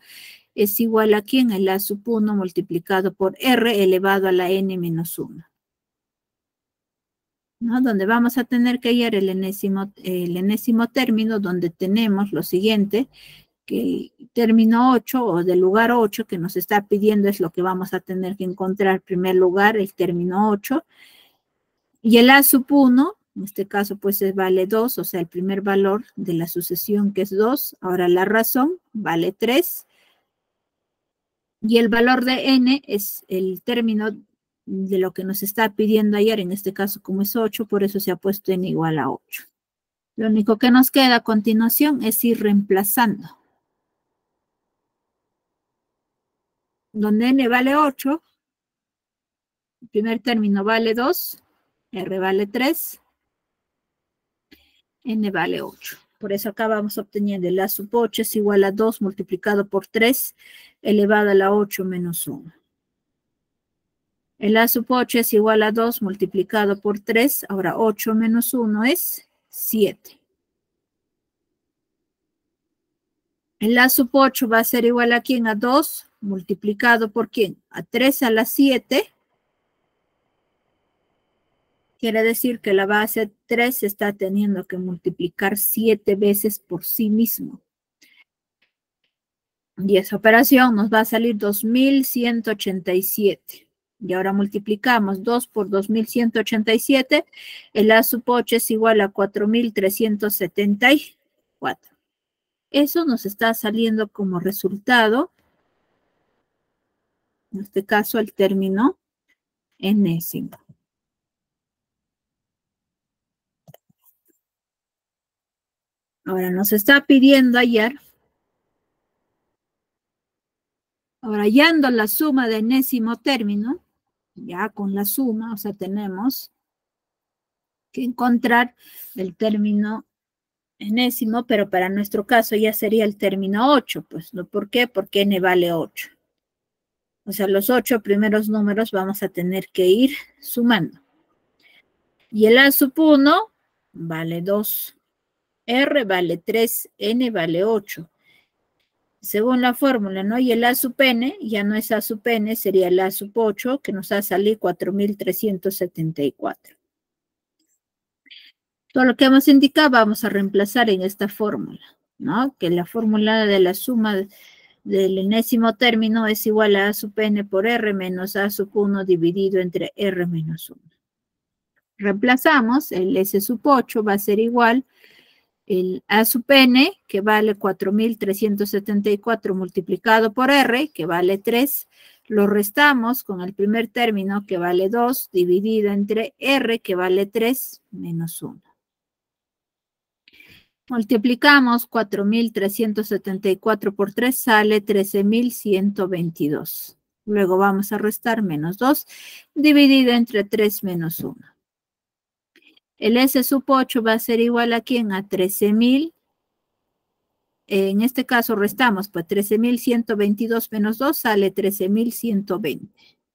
es igual a ¿quién? El A sub 1 multiplicado por R elevado a la N menos 1. ¿No? Donde vamos a tener que hallar el enésimo término, donde tenemos lo siguiente, que el término 8 o del lugar 8 que nos está pidiendo es lo que vamos a tener que encontrar en primer lugar, el término 8. Y el A sub 1, en este caso pues vale 2, o sea, el primer valor de la sucesión que es 2. Ahora la razón vale 3. Y el valor de n es el término de lo que nos está pidiendo ayer, en este caso como es 8, por eso se ha puesto n igual a 8. Lo único que nos queda a continuación es ir reemplazando. Donde n vale 8, el primer término vale 2, r vale 3, n vale 8. Por eso acá vamos obteniendo el A sub 8 es igual a 2 multiplicado por 3 elevado a la 8 menos 1. El A sub 8 es igual a 2 multiplicado por 3. Ahora 8 menos 1 es 7. El A sub 8 va a ser igual a ¿quién? A 2 multiplicado por ¿quién? A 3 a la 7. Quiere decir que la base 3 está teniendo que multiplicar 7 veces por sí mismo. Y esa operación nos va a salir 2187. Y ahora multiplicamos 2 por 2187. El A sub 8 es igual a 4374. Eso nos está saliendo como resultado, en este caso, el término enésimo. Ahora nos está pidiendo hallar. Ahora hallando la suma de enésimo término, ya con la suma, o sea, tenemos que encontrar el término enésimo, pero para nuestro caso ya sería el término 8, pues, ¿no? ¿Por qué? Porque n vale 8. O sea, los 8 primeros números vamos a tener que ir sumando. Y el A sub 1 vale 2, R vale 3, N vale 8. Según la fórmula, ¿no? Y el A sub n ya no es A sub n, sería el A sub 8, que nos va a salir 4374. Todo lo que hemos indicado vamos a reemplazar en esta fórmula, ¿no? Que la fórmula de la suma del enésimo término es igual a sub n por r menos a sub 1 dividido entre r menos 1. Reemplazamos, el s sub 8 va a ser igual el a sub n, que vale 4374 multiplicado por r, que vale 3, lo restamos con el primer término, que vale 2, dividido entre r, que vale 3, menos 1. Multiplicamos 4374 por 3, sale 13122. Luego vamos a restar menos 2, dividido entre 3 menos 1. El S sub 8 va a ser igual a ¿quién? A 13.000. En este caso restamos, pues 13.122 menos 2 sale 13.120.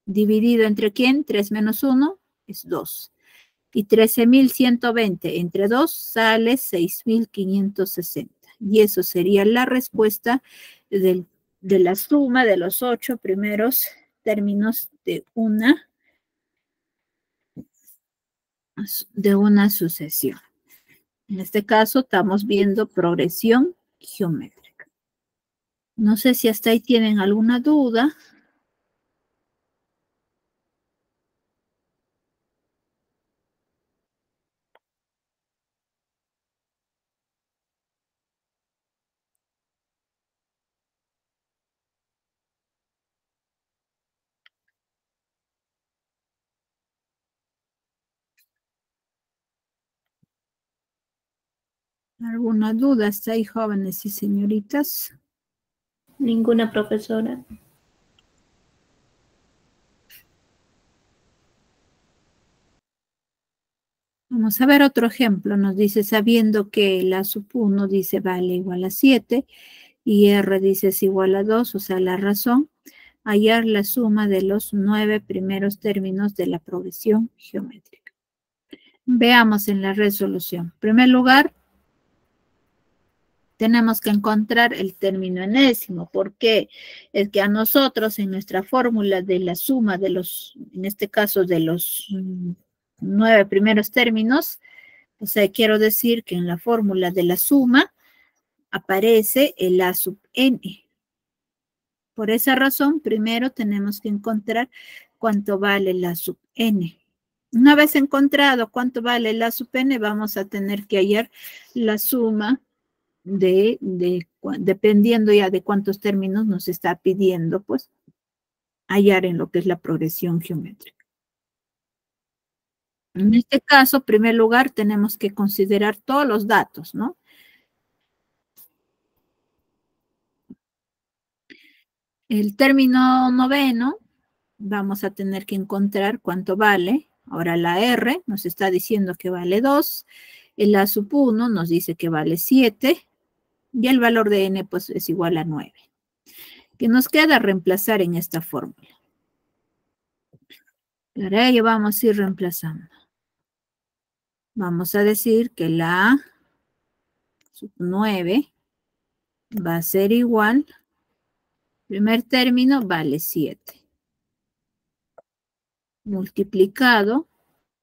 Dividido entre ¿quién? 3 menos 1 es 2. Y 13.120 entre 2 sale 6.560. Y eso sería la respuesta de la suma de los 8 primeros términos de una sucesión. En este caso estamos viendo progresión geométrica. No sé si hasta ahí tienen alguna duda. ¿Alguna duda hasta ahí, jóvenes y señoritas? Ninguna, profesora. Vamos a ver otro ejemplo. Nos dice, sabiendo que la sub 1 dice vale igual a 7 y R dice es igual a 2, o sea, la razón, hallar la suma de los 9 primeros términos de la progresión geométrica. Veamos en la resolución. En primer lugar, tenemos que encontrar el término enésimo. ¿Por qué? Es que a nosotros en nuestra fórmula de la suma de los, en este caso de los 9 primeros términos, o sea, quiero decir que en la fórmula de la suma aparece el A sub n. Por esa razón, primero tenemos que encontrar cuánto vale el A sub n. Una vez encontrado cuánto vale el A sub n, vamos a tener que hallar la suma dependiendo ya de cuántos términos nos está pidiendo, pues, hallar en lo que es la progresión geométrica. En este caso, en primer lugar, tenemos que considerar todos los datos, ¿no? El término noveno, vamos a tener que encontrar cuánto vale. Ahora la R nos está diciendo que vale 2. El A sub 1 nos dice que vale 7. Y el valor de N, pues, es igual a 9. ¿Qué nos queda? Reemplazar en esta fórmula. Para ello vamos a ir reemplazando. Vamos a decir que la A sub 9 va a ser igual, primer término vale 7, multiplicado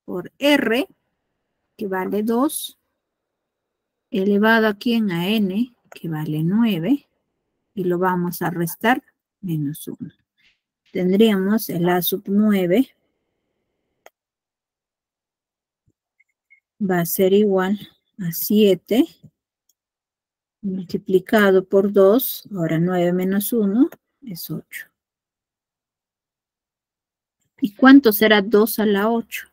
por R, que vale 2, elevado aquí en a N, que vale 9, y lo vamos a restar, menos 1. Tendríamos el A sub 9 va a ser igual a 7 multiplicado por 2, ahora 9 menos 1 es 8. ¿Y cuánto será 2 a la 8?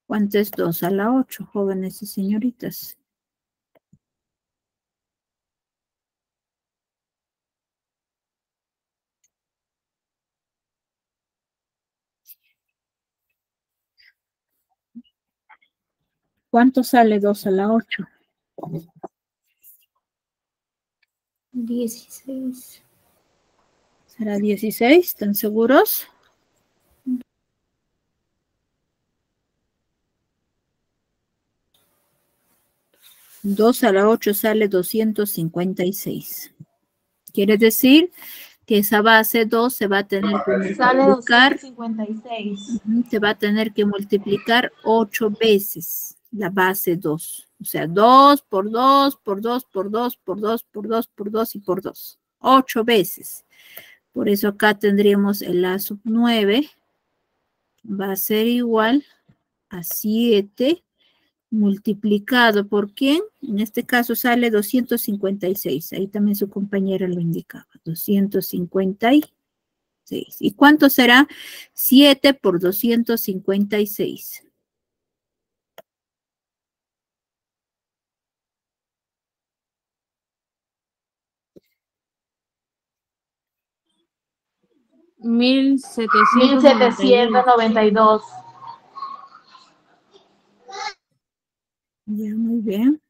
¿Cuánto es 2 a la 8, jóvenes y señoritas? ¿Cuánto sale 2 a la 8? 16. ¿Será 16? ¿Están seguros? Dos a la 8 sale 256. Quiere decir que esa base 2 se va a tener que Sale multiplicar. 256. Se va a tener que multiplicar 8 veces la base 2. O sea, 2 por 2 por 2 por 2 por 2 por 2 por 2 y por 2. 8 veces. Por eso acá tendríamos el A sub 9 va a ser igual a 7 multiplicado por ¿quién? En este caso sale 256. Ahí también su compañera lo indicaba. 256. ¿Y cuánto será 7 por 256? 1792. Ya, muy bien.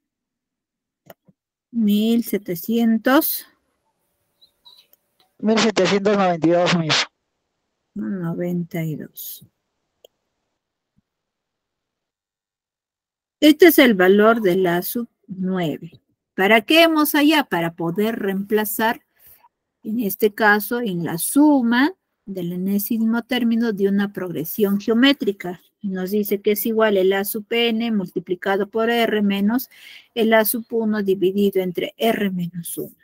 1792, 1792. Este es el valor de la sub 9. ¿Para qué hemos allá? Para poder reemplazar, en este caso, en la suma del enésimo término de una progresión geométrica. Nos dice que es igual el A sub n multiplicado por R menos el A sub 1 dividido entre R menos 1.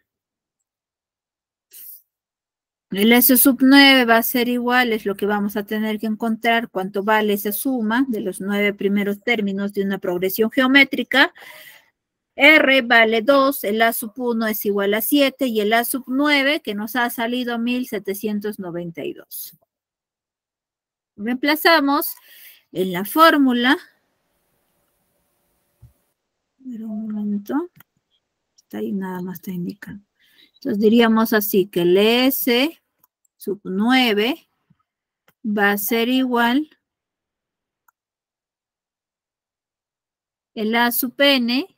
El S sub 9 va a ser igual, es lo que vamos a tener que encontrar, cuánto vale esa suma de los 9 primeros términos de una progresión geométrica. R vale 2, el A sub 1 es igual a 7 y el A sub 9 que nos ha salido 1792. Reemplazamos en la fórmula. Pero un momento. Está ahí, nada más está indicando. Entonces diríamos así que el S sub 9 va a ser igual el A sub n,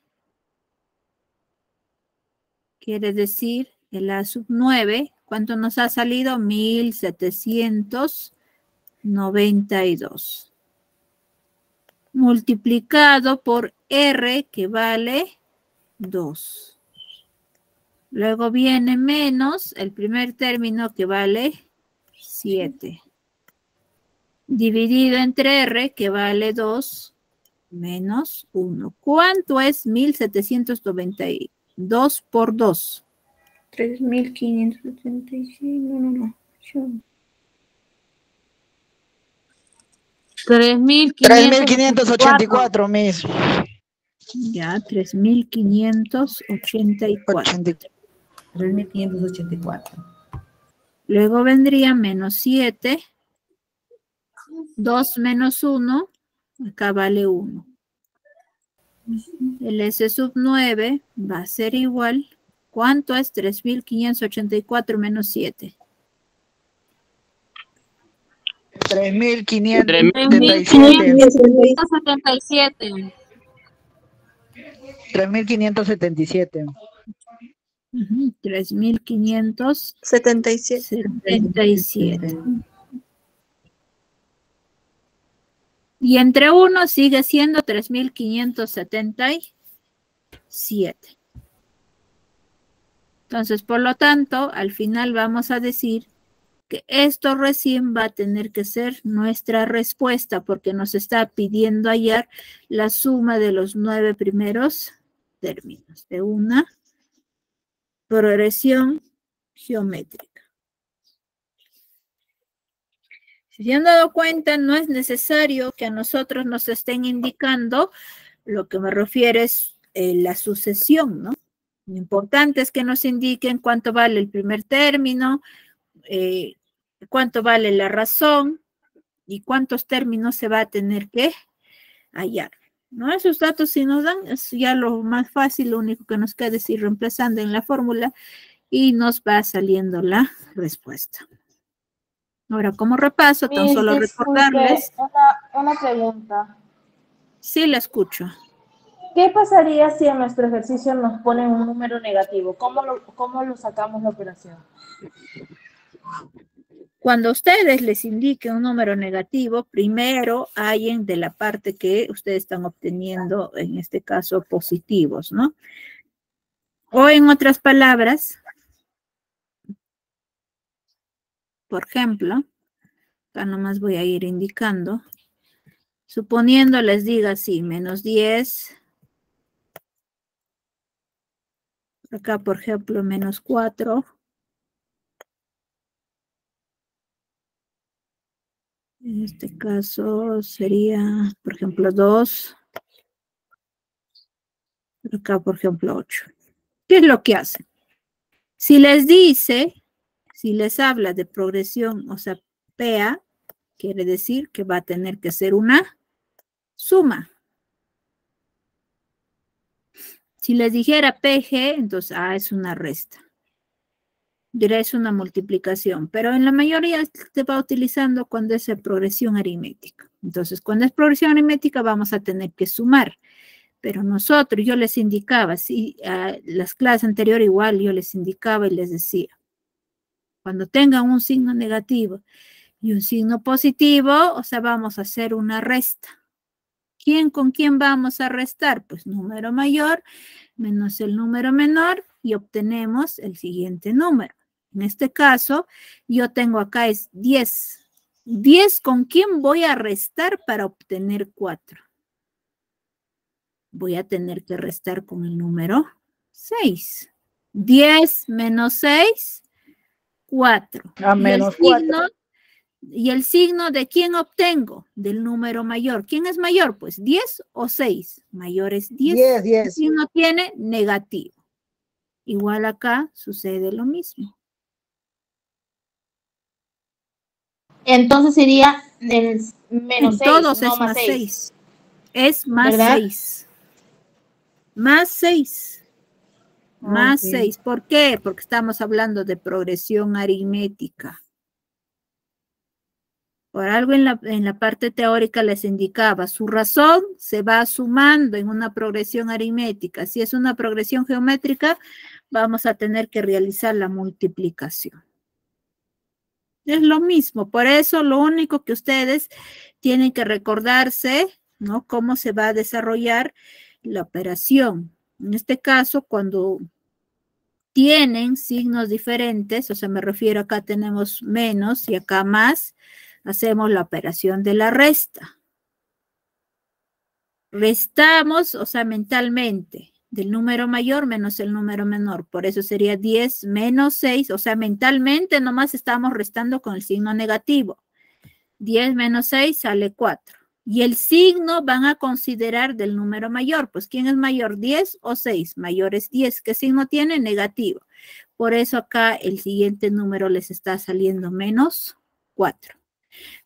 quiere decir el A sub 9, ¿cuánto nos ha salido? 1792. Multiplicado por R, que vale 2. Luego viene menos el primer término, que vale 7. Dividido entre R, que vale 2, menos 1. ¿Cuánto es 1792 por 2? 3.575. No. 3.584, mis. Ya, 3.584. 3.584. Luego vendría menos 7. 2 menos 1. Acá vale 1. El S sub 9 va a ser igual. ¿Cuánto es 3.584 menos 7? 3.577. 3.577. 3.577. Y entre 1 sigue siendo 3.577. Entonces, por lo tanto, al final vamos a decir que esto recién va a tener que ser nuestra respuesta, porque nos está pidiendo hallar la suma de los 9 primeros términos de una progresión geométrica. Si se han dado cuenta, no es necesario que a nosotros nos estén indicando, lo que me refiero es la sucesión, ¿no? Lo importante es que nos indiquen cuánto vale el primer término, cuánto vale la razón y cuántos términos se va a tener que hallar, ¿no? Esos datos si nos dan es ya lo más fácil, lo único que nos queda es ir reemplazando en la fórmula y nos va saliendo la respuesta. Ahora, como repaso, tan solo recordarles. Una pregunta. Sí, la escucho. ¿Qué pasaría si en nuestro ejercicio nos ponen un número negativo? ¿Cómo lo sacamos la operación? Cuando ustedes les indiquen un número negativo, primero hallen de la parte que ustedes están obteniendo, en este caso, positivos, ¿no? O en otras palabras, por ejemplo, acá nomás voy a ir indicando, suponiendo les diga así, menos 10, acá por ejemplo menos 4, en este caso sería, por ejemplo, 2, acá por ejemplo 8. ¿Qué es lo que hacen? Si les dice, si les habla de progresión, o sea, PA, quiere decir que va a tener que ser una suma. Si les dijera PG, entonces A es una resta. Diré es una multiplicación, pero en la mayoría se va utilizando cuando es progresión aritmética. Entonces, cuando es progresión aritmética vamos a tener que sumar. Pero nosotros, yo les indicaba, sí, a las clases anteriores igual yo les indicaba y les decía, cuando tengan un signo negativo y un signo positivo, o sea, vamos a hacer una resta. ¿Quién con quién vamos a restar? Pues número mayor menos el número menor y obtenemos el siguiente número. En este caso, yo tengo acá es 10. 10, ¿con quién voy a restar para obtener 4? Voy a tener que restar con el número 6. 10 menos 6, 4. Menos 4. ¿Y el signo de quién obtengo? Del número mayor. ¿Quién es mayor? Pues 10 o 6. Mayor es 10. 10. El signo tiene negativo. Igual acá sucede lo mismo. Entonces sería el menos 6, todos no es más más 6. 6. Es más ¿verdad? 6. Más 6. Más Ok. 6. ¿Por qué? Porque estamos hablando de progresión aritmética. Por algo en la parte teórica les indicaba, su razón se va sumando en una progresión aritmética. Si es una progresión geométrica, vamos a tener que realizar la multiplicación. Es lo mismo, por eso lo único que ustedes tienen que recordarse, ¿no? Cómo se va a desarrollar la operación. En este caso, cuando tienen signos diferentes, o sea, me refiero acá tenemos menos y acá más, hacemos la operación de la resta. Restamos, o sea, mentalmente, del número mayor menos el número menor. Por eso sería 10 menos 6, o sea, mentalmente nomás estamos restando con el signo negativo. 10 menos 6 sale 4. Y el signo van a considerar del número mayor. Pues, ¿quién es mayor? 10 o 6. Mayor es 10. ¿Qué signo tiene? Negativo. Por eso acá el siguiente número les está saliendo menos 4.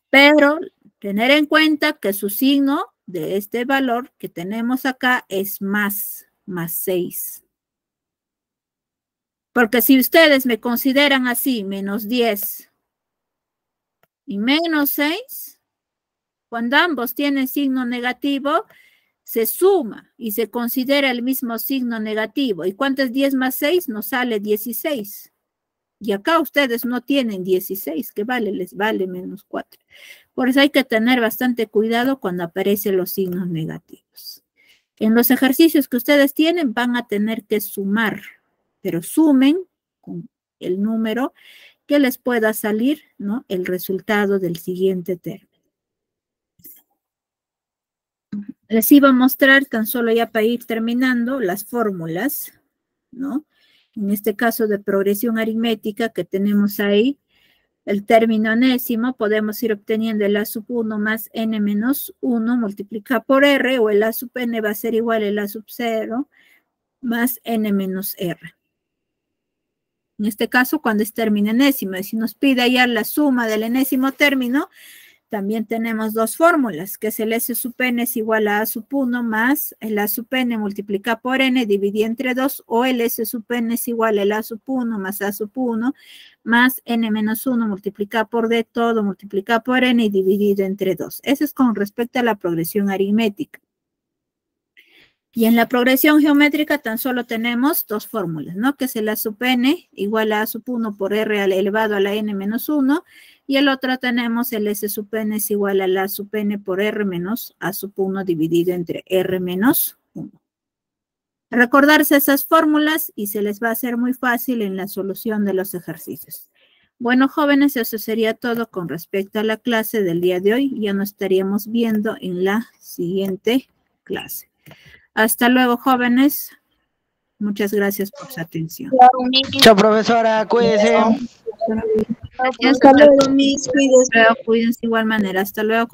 Pero tener en cuenta que su signo de este valor que tenemos acá es más 6. Porque si ustedes me consideran así, menos 10 y menos 6, cuando ambos tienen signo negativo, se suma y se considera el mismo signo negativo. ¿Y cuánto es 10 más 6? Nos sale 16. Y acá ustedes no tienen 16, que vale, les vale menos 4. Por eso hay que tener bastante cuidado cuando aparecen los signos negativos. En los ejercicios que ustedes tienen van a tener que sumar, pero sumen con el número que les pueda salir, ¿no? El resultado del siguiente término. Les iba a mostrar tan solo ya para ir terminando las fórmulas, ¿no? En este caso de progresión aritmética que tenemos ahí, el término enésimo, podemos ir obteniendo el A sub 1 más n menos 1 multiplicado por r, o el A sub n va a ser igual al A sub 0 más n menos r. En este caso, cuando es término enésimo, y si nos pide hallar la suma del enésimo término, también tenemos dos fórmulas, que es el S sub n es igual a sub 1 más el A sub n multiplicado por n dividido entre 2, o el S sub n es igual al A sub 1 más A sub 1 más n menos 1 multiplicado por d todo multiplicado por n y dividido entre 2. Eso es con respecto a la progresión aritmética. Y en la progresión geométrica tan solo tenemos dos fórmulas, ¿no? Que es el A sub n igual a sub 1 por r elevado a la n menos 1, y el otro tenemos el S sub n es igual a la sub n por r menos a sub 1 dividido entre r menos 1. Recordarse esas fórmulas y se les va a hacer muy fácil en la solución de los ejercicios. Bueno, jóvenes, eso sería todo con respecto a la clase del día de hoy. Ya nos estaríamos viendo en la siguiente clase. Hasta luego, jóvenes. Muchas gracias por su atención. Chao, profesora. Cuídese. Hasta luego, mis. Cuídense de igual manera. Hasta luego.